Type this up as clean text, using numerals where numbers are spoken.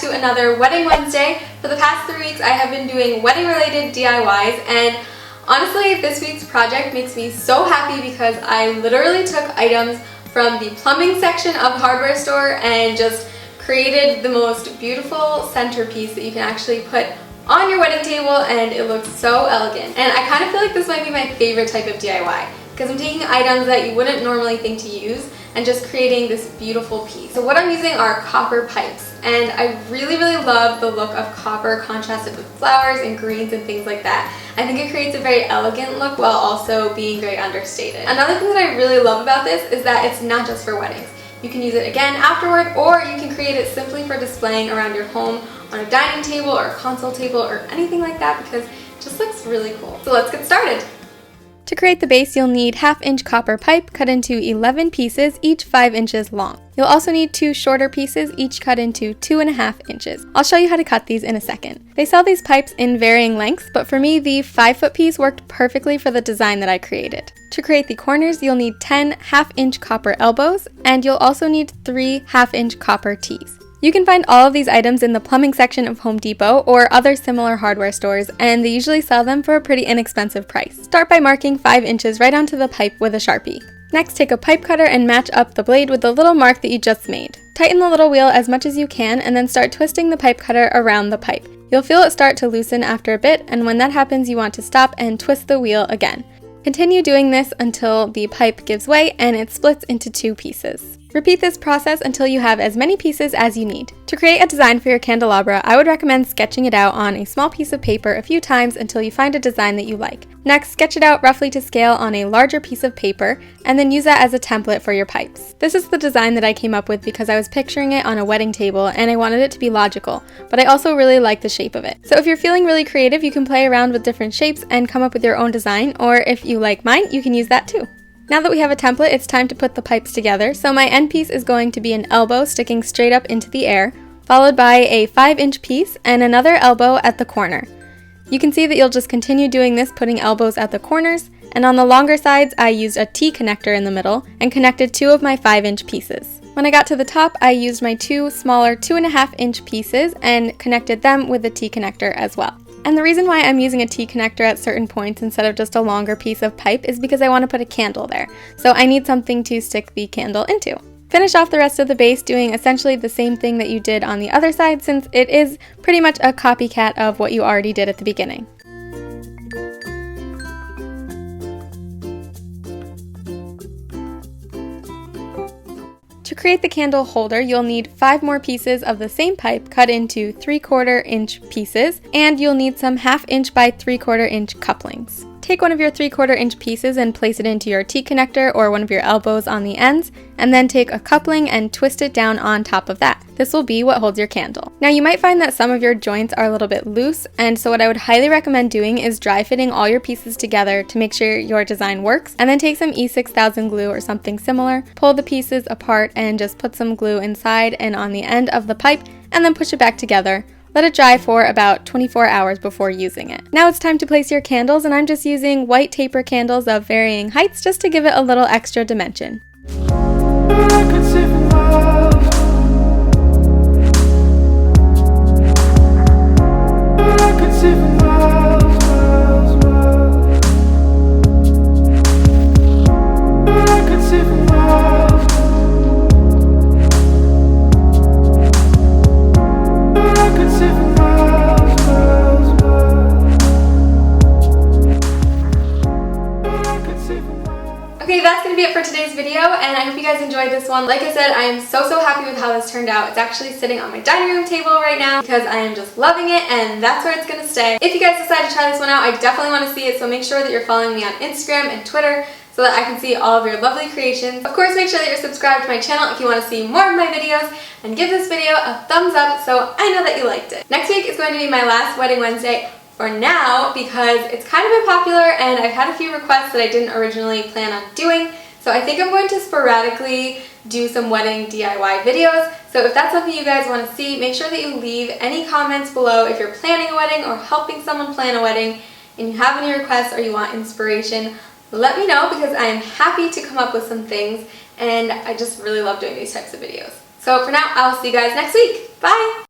to another Wedding Wednesday. For the past 3 weeks I have been doing wedding related DIYs, and honestly this week's project makes me so happy because I literally took items from the plumbing section of the hardware store and just created the most beautiful centerpiece that you can actually put on your wedding table, and it looks so elegant. And I kind of feel like this might be my favorite type of DIY because I'm taking items that you wouldn't normally think to use and just creating this beautiful piece. So what I'm using are copper pipes, and I really love the look of copper contrasted with flowers and greens and things like that. I think it creates a very elegant look while also being very understated. Another thing that I really love about this is that it's not just for weddings. You can use it again afterward, or you can create it simply for displaying around your home on a dining table or a console table or anything like that because it just looks really cool. So let's get started. To create the base, you'll need 1/2-inch copper pipe cut into 11 pieces, each 5 inches long. You'll also need 2 shorter pieces, each cut into 2.5 inches. I'll show you how to cut these in a second. They sell these pipes in varying lengths, but for me, the 5-foot piece worked perfectly for the design that I created. To create the corners, you'll need 10 1/2-inch copper elbows, and you'll also need 3 1/2-inch copper tees. You can find all of these items in the plumbing section of Home Depot or other similar hardware stores, and they usually sell them for a pretty inexpensive price. Start by marking 5 inches right onto the pipe with a Sharpie. Next, take a pipe cutter and match up the blade with the little mark that you just made. Tighten the little wheel as much as you can and then start twisting the pipe cutter around the pipe. You'll feel it start to loosen after a bit, and when that happens you want to stop and twist the wheel again. Continue doing this until the pipe gives way and it splits into 2 pieces. Repeat this process until you have as many pieces as you need. To create a design for your candelabra, I would recommend sketching it out on a small piece of paper a few times until you find a design that you like. Next, sketch it out roughly to scale on a larger piece of paper and then use that as a template for your pipes. This is the design that I came up with because I was picturing it on a wedding table and I wanted it to be logical, but I also really like the shape of it. So if you're feeling really creative, you can play around with different shapes and come up with your own design, or if you like mine, you can use that too. Now that we have a template, it's time to put the pipes together. So my end piece is going to be an elbow sticking straight up into the air, followed by a 5-inch piece and another elbow at the corner. You can see that you'll just continue doing this, putting elbows at the corners, and on the longer sides I used a T connector in the middle and connected 2 of my 5-inch pieces. When I got to the top, I used my 2 smaller 2.5-inch pieces and connected them with the T connector as well. And the reason why I'm using a T connector at certain points instead of just a longer piece of pipe is because I want to put a candle there. So I need something to stick the candle into. Finish off the rest of the base doing essentially the same thing that you did on the other side, since it is pretty much a copycat of what you already did at the beginning. To create the candle holder, you'll need 5 more pieces of the same pipe cut into 3/4 inch pieces, and you'll need some 1/2-inch by 3/4 inch couplings. Take one of your 3/4 inch pieces and place it into your T connector or one of your elbows on the ends, and then take a coupling and twist it down on top of that. This will be what holds your candle. Now you might find that some of your joints are a little bit loose, and so what I would highly recommend doing is dry fitting all your pieces together to make sure your design works, and then take some E6000 glue or something similar, pull the pieces apart and just put some glue inside and on the end of the pipe, and then push it back together. Let it dry for about 24 hours before using it. Now it's time to place your candles, and I'm just using white taper candles of varying heights just to give it a little extra dimension. Okay, that's going to be it for today's video, and I hope you guys enjoyed this one. Like I said, I am so happy with how this turned out. It's actually sitting on my dining room table right now because I am just loving it, and that's where it's going to stay. If you guys decide to try this one out, I definitely want to see it, so make sure that you're following me on Instagram and Twitter so that I can see all of your lovely creations. Of course, make sure that you're subscribed to my channel if you want to see more of my videos, and give this video a thumbs up so I know that you liked it. Next week is going to be my last Wedding Wednesday for now because it's kind of been popular and I've had a few requests that I didn't originally plan on doing. So I think I'm going to sporadically do some wedding DIY videos. So if that's something you guys want to see, make sure that you leave any comments below if you're planning a wedding or helping someone plan a wedding and you have any requests or you want inspiration. Let me know because I am happy to come up with some things and I just really love doing these types of videos. So for now, I'll see you guys next week. Bye!